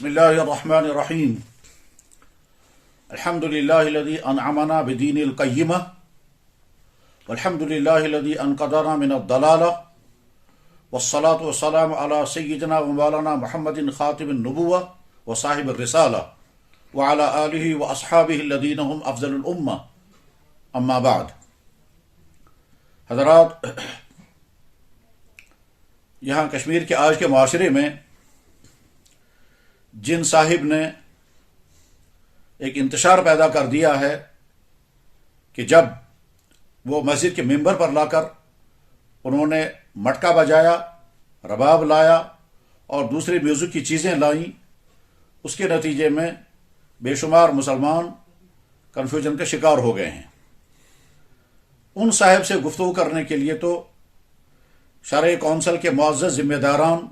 بسم الله الرحمن الرحيم. الحمد لله الذي أنعمنا بدين القيمة، والحمد لله الذي أنقذنا من الضلالة، والصلاة والسلام على سيدنا ومولانا محمد خاتم النبوة وصاحب الرسالة وعلى آله وأصحابه الذين هم أفضل الأمة. أما بعد. حضرات، یہاں کشمیر کے آج کے معاشرے میں جن صاحب نے ایک انتشار پیدا کر دیا ہے کہ جب وہ مسجد کے ممبر پر لا کر انہوں نے مٹکا بجایا، رباب لایا اور دوسری میوزک کی چیزیں لائیں، اس کے نتیجے میں بے شمار مسلمان کنفیوژن کا شکار ہو گئے ہیں۔ ان صاحب سے گفتگو کرنے کے لیے تو شرعی کونسل کے معزز ذمہ داران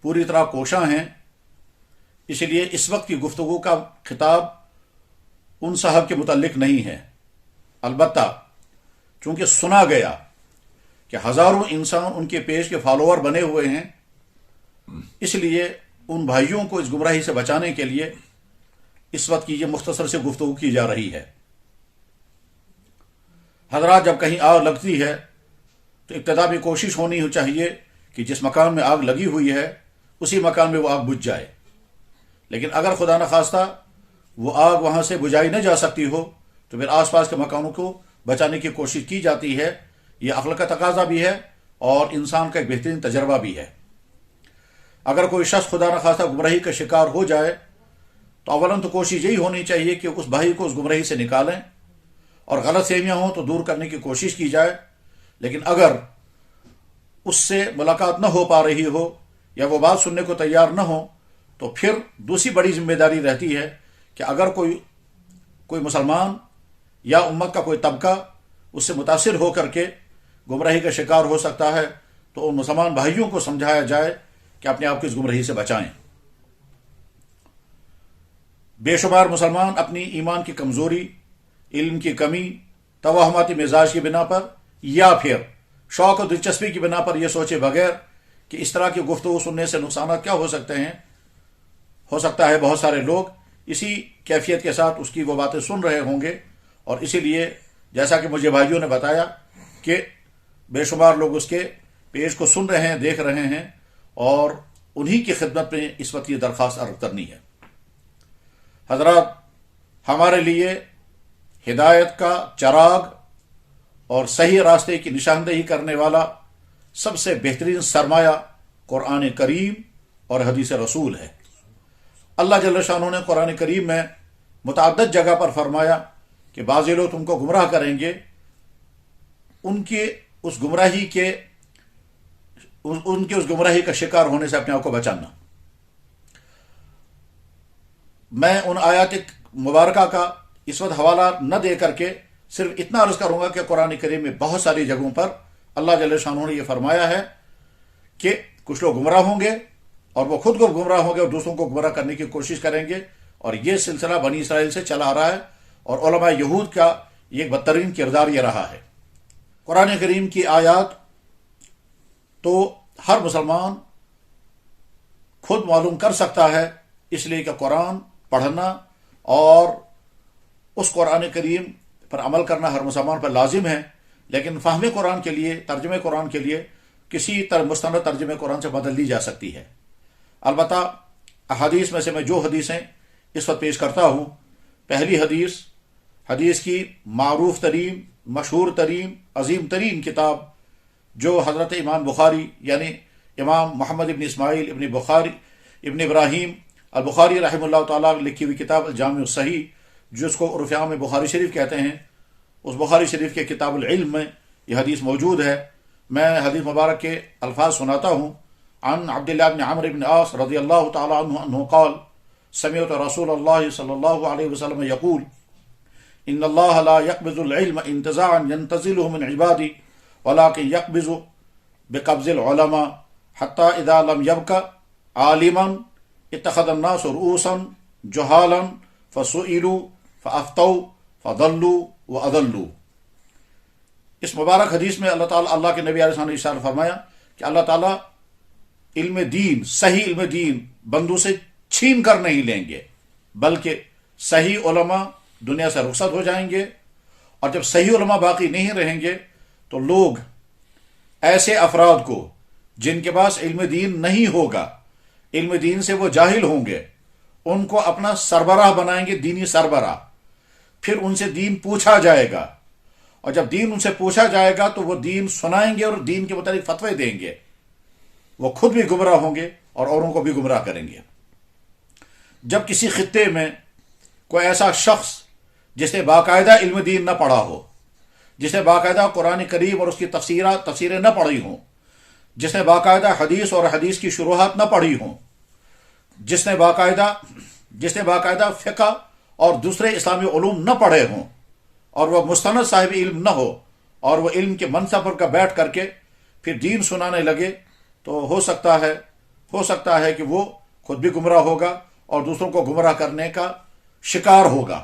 پوری طرح کوشاں ہیں، اس لیے اس وقت کی گفتگو کا خطاب ان صاحب کے متعلق نہیں ہے۔ البتہ چونکہ سنا گیا کہ ہزاروں انسان ان کے پیج کے فالوور بنے ہوئے ہیں، اس لیے ان بھائیوں کو اس گمراہی سے بچانے کے لیے اس وقت کی یہ مختصر سے گفتگو کی جا رہی ہے۔ حضرات، جب کہیں آگ لگتی ہے تو ابتدا میں کوشش ہونی چاہیے کہ جس مکان میں آگ لگی ہوئی ہے اسی مکان میں وہ آگ بجھ جائے، لیکن اگر خدا نخواستہ وہ آگ وہاں سے بجھائی نہ جا سکتی ہو تو پھر آس پاس کے مکانوں کو بچانے کی کوشش کی جاتی ہے۔ یہ عقل کا تقاضا بھی ہے اور انسان کا ایک بہترین تجربہ بھی ہے۔ اگر کوئی شخص خدا نخواستہ گمراہی کا شکار ہو جائے تو اولاً تو کوشش یہی ہونی چاہیے کہ اس بھائی کو اس گمراہی سے نکالیں، اور غلط فہمیاں ہوں تو دور کرنے کی کوشش کی جائے۔ لیکن اگر اس سے ملاقات نہ ہو پا رہی ہو یا وہ بات سننے کو تیار نہ ہو تو پھر دوسری بڑی ذمہ داری رہتی ہے کہ اگر کوئی مسلمان یا امت کا کوئی طبقہ اس سے متاثر ہو کر کے گمراہی کا شکار ہو سکتا ہے تو ان مسلمان بھائیوں کو سمجھایا جائے کہ اپنے آپ کو اس گمراہی سے بچائیں۔ بے شمار مسلمان اپنی ایمان کی کمزوری، علم کی کمی، توہماتی مزاج کی بنا پر یا پھر شوق و دلچسپی کی بنا پر یہ سوچے بغیر کہ اس طرح کی گفتگو سننے سے نقصانات کیا ہو سکتے ہیں، ہو سکتا ہے بہت سارے لوگ اسی کیفیت کے ساتھ اس کی وہ باتیں سن رہے ہوں گے، اور اسی لیے جیسا کہ مجھے بھائیوں نے بتایا کہ بے شمار لوگ اس کے پیج کو سن رہے ہیں، دیکھ رہے ہیں، اور انہی کی خدمت میں اس وقت یہ درخواست عرض کرنی ہے۔ حضرات، ہمارے لیے ہدایت کا چراغ اور صحیح راستے کی نشاندہی کرنے والا سب سے بہترین سرمایہ قرآن کریم اور حدیث رسول ہے۔ اللہ جل شانہ نے قرآن کریم میں متعدد جگہ پر فرمایا کہ بعض لوگ تم کو گمراہ کریں گے، ان کے اس گمراہی کا شکار ہونے سے اپنے آپ کو بچانا۔ میں ان آیات مبارکہ کا اس وقت حوالہ نہ دے کر کے صرف اتنا عرض کروں گا کہ قرآن کریم میں بہت ساری جگہوں پر اللہ جل شانہ نے یہ فرمایا ہے کہ کچھ لوگ گمراہ ہوں گے اور وہ خود کو گمراہ ہوں گے اور دوسروں کو گمراہ کرنے کی کوشش کریں گے، اور یہ سلسلہ بنی اسرائیل سے چلا آ رہا ہے، اور علماء یہود کا یہ بدترین کردار یہ رہا ہے۔ قرآن کریم کی آیات تو ہر مسلمان خود معلوم کر سکتا ہے، اس لیے کہ قرآن پڑھنا اور اس قرآن کریم پر عمل کرنا ہر مسلمان پر لازم ہے، لیکن فہم قرآن کے لیے، ترجمہ قرآن کے لیے کسی مستند ترجمہ قرآن سے بدل لی جا سکتی ہے۔ البتہ احادیث میں سے میں جو حدیثیں اس وقت پیش کرتا ہوں، پہلی حدیث کی معروف ترین، مشہور ترین، عظیم ترین کتاب جو حضرت امام بخاری یعنی امام محمد ابن اسماعیل ابن بخاری ابن ابراہیم البخاری رحمہ اللہ تعالیٰ لکھی ہوئی کتاب الجامع الصحیح، جس کو عرف عام میں بخاری شریف کہتے ہیں، اس بخاری شریف کے کتاب العلم میں یہ حدیث موجود ہے۔ میں حدیث مبارک کے الفاظ سناتا ہوں۔ عن عبداللہ بن عمرو بن عاص رضی اللہ تعالی عنہ انہ قال سمعت رسول اللہ صلی اللہ علیہ وسلم یقول ان اللہ لا يقبض العلم انتزاعا ينتزله من عبادی ولكن يقبض بقبض العلماء حتى اذا لم يبق عالما اتخذ الناس رؤوسا جهالا فسئلوا فافتوا فضلوا واضلوا۔ اس مبارک حدیث میں اللہ کے نبی علیہ السلام نے ارشاد فرمایا کہ اللہ تعالیٰ علم دین، صحیح علم دین بندوں سے چھین کر نہیں لیں گے، بلکہ صحیح علماء دنیا سے رخصت ہو جائیں گے، اور جب صحیح علماء باقی نہیں رہیں گے تو لوگ ایسے افراد کو جن کے پاس علم دین نہیں ہوگا، علم دین سے وہ جاہل ہوں گے، ان کو اپنا سربراہ بنائیں گے، دینی سربراہ۔ پھر ان سے دین پوچھا جائے گا، اور جب دین ان سے پوچھا جائے گا تو وہ دین سنائیں گے اور دین کے متعلق فتوے دیں گے۔ وہ خود بھی گمراہ ہوں گے اور اوروں کو بھی گمراہ کریں گے۔ جب کسی خطے میں کوئی ایسا شخص جس نے باقاعدہ علم دین نہ پڑھا ہو، جس نے باقاعدہ قرآن کریم اور اس کی تفسیریں نہ پڑھی ہوں، جس نے باقاعدہ حدیث اور حدیث کی شروحات نہ پڑھی ہوں، جس نے باقاعدہ فقہ اور دوسرے اسلامی علوم نہ پڑھے ہوں، اور وہ مستند صاحب علم نہ ہو، اور وہ علم کے منصب پر بیٹھ کر کے پھر دین سنانے لگے، تو ہو سکتا ہے کہ وہ خود بھی گمراہ ہوگا اور دوسروں کو گمراہ کرنے کا شکار ہوگا۔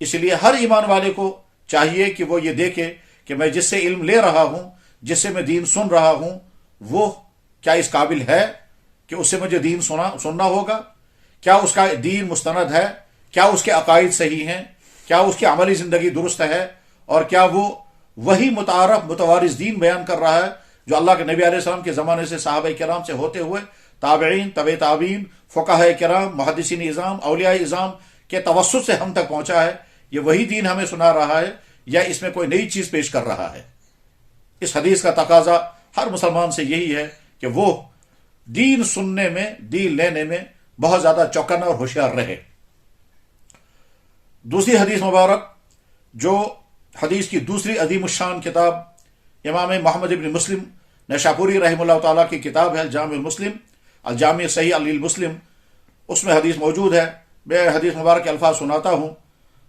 اس لیے ہر ایمان والے کو چاہیے کہ وہ یہ دیکھے کہ میں جس سے علم لے رہا ہوں، جس سے میں دین سن رہا ہوں، وہ کیا اس قابل ہے کہ اس سے مجھے دین سننا ہوگا؟ کیا اس کا دین مستند ہے؟ کیا اس کے عقائد صحیح ہیں؟ کیا اس کی عملی زندگی درست ہے؟ اور کیا وہ وہی متعارف متوارث دین بیان کر رہا ہے جو اللہ کے نبی علیہ السلام کے زمانے سے صحابہ کرام سے ہوتے ہوئے تابعین، طبع تابعین، فقہاء کرام، محدثین اعظام، اولیاء اعظام کے توسط سے ہم تک پہنچا ہے؟ یہ وہی دین ہمیں سنا رہا ہے یا اس میں کوئی نئی چیز پیش کر رہا ہے؟ اس حدیث کا تقاضا ہر مسلمان سے یہی ہے کہ وہ دین سننے میں، دین لینے میں بہت زیادہ چوکنا اور ہوشیار رہے۔ دوسری حدیث مبارک، جو حدیث کی دوسری عظیم الشان کتاب امام محمد ابن مسلم نشاپوری رحمہ اللہ تعالیٰ کی کتاب ہے الجامع المسلم، الجامع صحیح المسلم، اس میں حدیث موجود ہے۔ میں حدیث مبارک کے الفاظ سناتا ہوں۔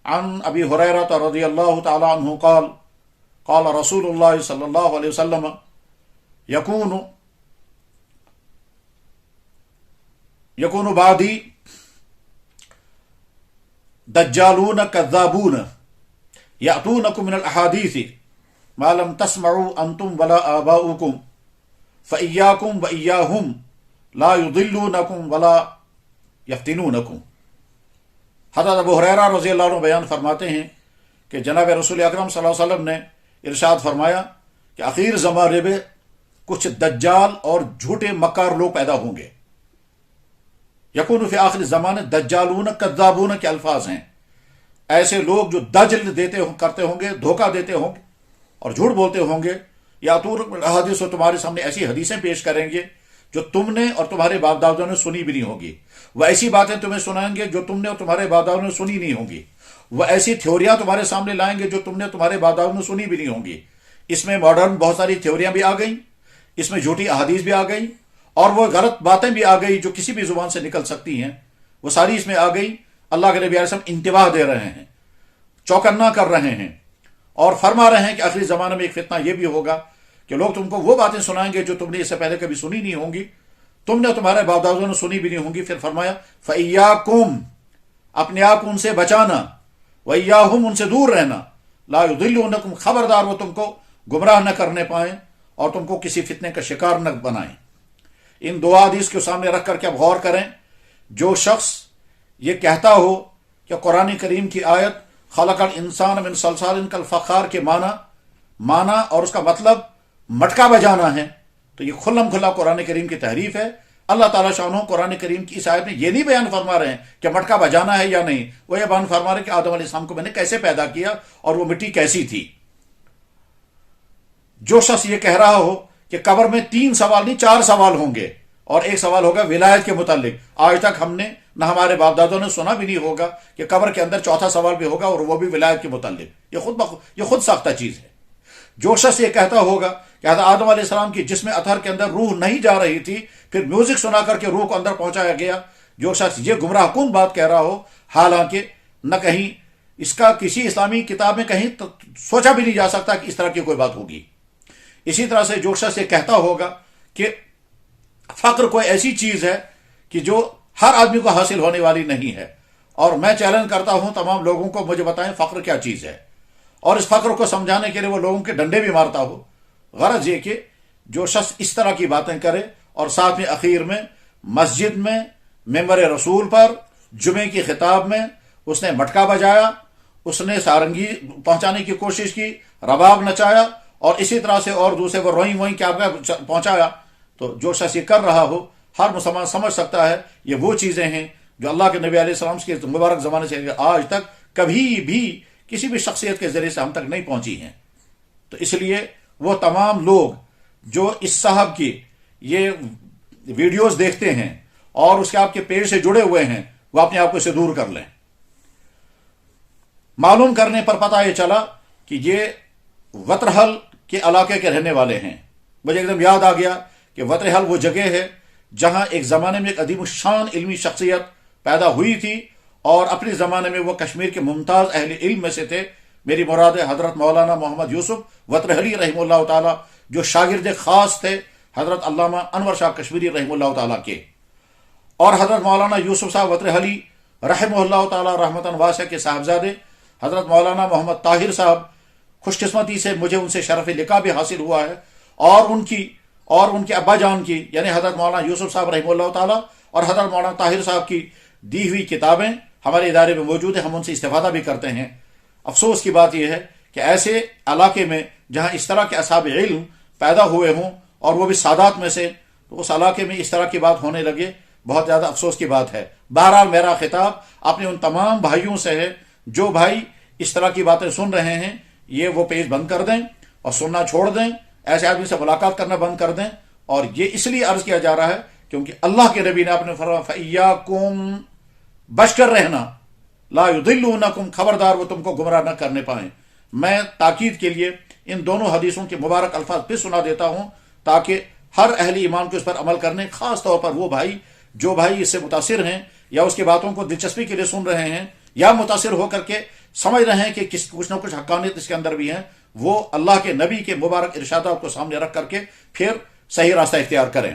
عن ابی ہریرہ رضی اللہ تعالی عنہ قال قال رسول اللہ صلی اللہ علیہ وسلم یکون بعدی دجالون کذابون یأتونکم من الاحادیث ما لم تسمعوا انتم ولا آباؤکم فإیاکم وإیاہم لا یضلونکم ولا یفتنونکم۔ حضرت ابو ہریرہ رضی اللہ عنہ بیان فرماتے ہیں کہ جناب رسول اکرم صلی اللہ علیہ وسلم نے ارشاد فرمایا کہ آخر زمانے میں کچھ دجال اور جھوٹے مکار لوگ پیدا ہوں گے۔ یکون فی آخر زمانے دجالون کذابون کے الفاظ ہیں، ایسے لوگ جو دجل کرتے ہوں گے، دھوکہ دیتے ہوں گے اور جھوٹ بولتے ہوں گے۔ یا حدیث تمہارے سامنے ایسی حدیثیں پیش کریں گے جو تم نے اور تمہارے باپ دادوں نے سنی بھی نہیں ہوگی، وہ ایسی باتیں تمہیں سنائیں گے جو تم نے اور تمہارے باپ دادوں نے سنی نہیں ہوں گی، وہ ایسی تھیوریاں تمہارے سامنے لائیں گے جو تم نے تمہارے باپ دادوں نے سنی بھی نہیں ہوں گی۔ اس میں ماڈرن بہت ساری تھیوریاں بھی آ گئیں، اس میں جھوٹی احادیث بھی آ گئیں، اور وہ غلط باتیں بھی آ گئی جو کسی بھی زبان سے نکل سکتی ہیں، وہ ساری اس میں آ گئی۔ اللہ کے نبی علیہ السلام انتباہ دے رہے ہیں، چوکنا کر رہے ہیں، اور فرما رہے ہیں کہ آخری زمانے میں ایک فتنہ یہ بھی ہوگا کہ لوگ تم کو وہ باتیں سنائیں گے جو تم نے اس سے پہلے کبھی سنی نہیں ہوں گی، تم نے تمہارے باپ دادوں نے سنی بھی نہیں ہوں گی۔ پھر فرمایا فَإِيَّاكُمْ، اپنے آپ کو ان سے بچانا، وَإِيَّاهُمْ، ان سے دور رہنا، لَا يُضِلُّونَكُمْ، خبردار وہ تم کو گمراہ نہ کرنے پائیں اور تم کو کسی فتنے کا شکار نہ بنائیں۔ ان دو حدیث کے سامنے رکھ کر کے اب غور کریں، جو شخص یہ کہتا ہو کہ قرآن کریم کی آیت خلق الانسان من صلصال کالفخار کے معنی اور اس کا مطلب مٹکا بجانا ہے، تو یہ کھلم کھلا قرآن کریم کی تحریف ہے۔ اللہ تعالیٰ شانہ قرآن کریم کی اس آیت میں یہ نہیں بیان فرما رہے ہیں کہ مٹکا بجانا ہے یا نہیں، وہ یہ بیان فرما رہے ہیں کہ آدم علیہ السلام کو میں نے کیسے پیدا کیا اور وہ مٹی کیسی تھی۔ جو شخص یہ کہہ رہا ہو کہ قبر میں 3 سوال نہیں 4 سوال ہوں گے، اور ایک سوال ہوگا ولایت کے متعلق، آج تک ہم نے نہ ہمارے باپ دادوں نے سنا بھی نہیں ہوگا کہ قبر کے اندر 4تھا سوال بھی ہوگا اور وہ بھی ولایت کے متعلق، یہ خود ساختہ چیز ہے۔ جو شخص یہ کہتا ہوگا کہ حضرت آدم علیہ السلام کی جسم اطہر کے اندر روح نہیں جا رہی تھی، پھر میوزک سنا کر کے روح کو اندر پہنچایا گیا، جو شخص یہ گمراہ کن بات کہہ رہا ہو، حالانکہ نہ کہیں اس کا کسی اسلامی کتاب میں کہیں سوچا بھی نہیں جا سکتا کہ اس طرح کی کوئی بات ہوگی۔ اسی طرح سے جو شخص یہ کہتا ہوگا کہ فقر کوئی ایسی چیز ہے کہ جو ہر آدمی کو حاصل ہونے والی نہیں ہے، اور میں چیلنج کرتا ہوں تمام لوگوں کو، مجھے بتائیں فقر کیا چیز ہے، اور اس فقر کو سمجھانے کے لیے وہ لوگوں کے ڈنڈے بھی مارتا ہو۔ غرض یہ کہ جو شخص اس طرح کی باتیں کرے اور ساتھ میں اخیر میں مسجد میں ممبر رسول پر جمعے کی خطاب میں اس نے مٹکا بجایا، اس نے سارنگی پہنچانے کی کوشش کی، رباب نچایا، اور اسی طرح سے اور دوسرے کو روئیں وہیں کیا پہنچایا، تو جو شخص یہ کر رہا ہو ہر مسلمان سمجھ سکتا ہے یہ وہ چیزیں ہیں جو اللہ کے نبی علیہ السلام کے مبارک زمانے سے آج تک کبھی بھی کسی بھی شخصیت کے ذریعے سے ہم تک نہیں پہنچی ہیں۔ تو اس لیے وہ تمام لوگ جو اس صاحب کی یہ ویڈیوز دیکھتے ہیں اور اس کے آپ کے پیج سے جڑے ہوئے ہیں وہ اپنے آپ کو اسے دور کر لیں۔ معلوم کرنے پر پتہ یہ چلا کہ یہ وترہل کے علاقے کے رہنے والے ہیں۔ مجھے ایک دم یاد آ گیا کہ وترہل وہ جگہ ہے جہاں ایک زمانے میں ایک عظیم الشان علمی شخصیت پیدا ہوئی تھی، اور اپنے زمانے میں وہ کشمیر کے ممتاز اہل علم میں سے تھے۔ میری مراد ہے حضرت مولانا محمد یوسف وترہلی رحمہ اللہ تعالی، جو شاگرد خاص تھے حضرت علامہ انور شاہ کشمیری رحمہ اللہ تعالی کے، اور حضرت مولانا یوسف صاحب وترہلی رحمہ اللہ تعالی رحمتاً واسعہ کے صاحبزادے حضرت مولانا محمد طاہر صاحب، خوش قسمتی سے مجھے ان سے شرف لقاء بھی حاصل ہوا ہے، اور ان کے ابا جان کی یعنی حضرت مولانا یوسف صاحب رحمہ اللہ تعالی اور حضرت مولانا طاہر صاحب کی دی ہوئی کتابیں ہمارے ادارے میں موجود ہیں، ہم ان سے استفادہ بھی کرتے ہیں۔ افسوس کی بات یہ ہے کہ ایسے علاقے میں جہاں اس طرح کے اصحاب علم پیدا ہوئے ہوں اور وہ بھی سادات میں سے، تو اس علاقے میں اس طرح کی بات ہونے لگے، بہت زیادہ افسوس کی بات ہے۔ بہرحال میرا خطاب اپنے ان تمام بھائیوں سے ہے جو بھائی اس طرح کی باتیں سن رہے ہیں، یہ وہ پیج بند کر دیں اور سننا چھوڑ دیں، ایسے آدمی سے ملاقات کرنا بند کر دیں۔ اور یہ اس لیے عرض کیا جا رہا ہے کیونکہ اللہ کے نبی نے اپنے فرمایا فَإِيَّاكُمْ، بچ کر رہنا، لا يضلونکم، خبردار وہ تم کو گمراہ نہ کرنے پائیں۔ میں تاکید کے لیے ان دونوں حدیثوں کے مبارک الفاظ پھر سنا دیتا ہوں تاکہ ہر اہل ایمان کو اس پر عمل کرنے، خاص طور پر وہ بھائی جو بھائی اس سے متاثر ہیں یا اس کی باتوں کو دلچسپی کے لیے سن رہے ہیں یا متاثر ہو کر کے سمجھ رہے ہیں کہ کچھ نہ کچھ حقانیت اس کے اندر بھی ہیں، وہ اللہ کے نبی کے مبارک ارشادات کو سامنے رکھ کر کے پھر صحیح راستہ اختیار کریں۔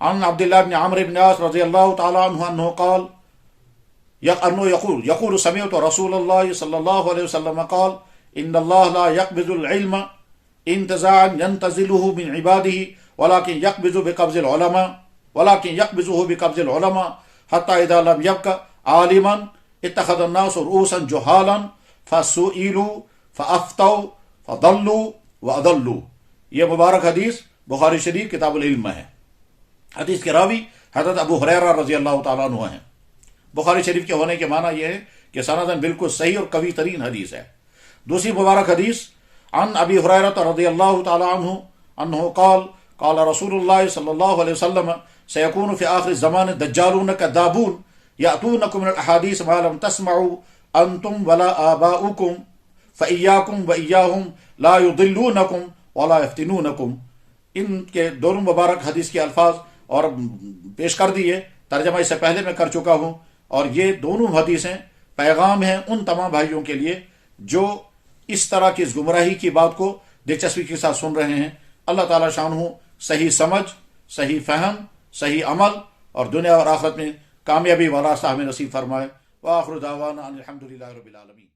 عن عبداللہ بن عمرو بن عاص رضی اللہ تعالی عنہ انہ قال يقول سمعت رسول الله صلى الله عليه وسلم قال ان الله لا يقبض العلم انتزاعا ينتزله من عباده ولكن يقبضه بقبض العلماء حتى اذا لم يبق عالما اتخذ الناس رؤوسا جهالا فسئلوا فافتوا فضلوا واضلوا۔ یہ مبارک حدیث بخاری شریف کتاب العلم میں ہے۔ حدیث کے راوی حضرت ابو ہریرہ رضی اللہ تعالیٰ عنہ ہیں۔ بخاری شریف کے ہونے کے معنی یہ ہے کہ سندن بالکل صحیح اور قوی ترین حدیث ہے۔ دوسری مبارک حدیث عن ابی ہریرہ رضی اللہ تعالی عنہ انہ قال قال رسول اللہ صلی اللہ علیہ وسلم سيكون في آخر الزمان دجالون كذابون يأتونكم من الأحاديث ما لم تسمعوا أنتم ولا آباؤكم فإياكم وإياهم لا يضلونكم ولا يفتنونكم۔ ان کے دونوں مبارک حدیث کے الفاظ اور پیش کر دیے، ترجمہ اس سے پہلے میں کر چکا ہوں، اور یہ دونوں حدیثیں پیغام ہیں ان تمام بھائیوں کے لیے جو اس طرح کی اس گمراہی کی بات کو دلچسپی کے ساتھ سن رہے ہیں۔ اللہ تعالیٰ شانہ صحیح سمجھ، صحیح فہم، صحیح عمل اور دنیا اور آخرت میں کامیابی والا راستہ ہمیں نصیب فرمائے۔ وآخر دعوانا ان الحمد للہ رب العالمین۔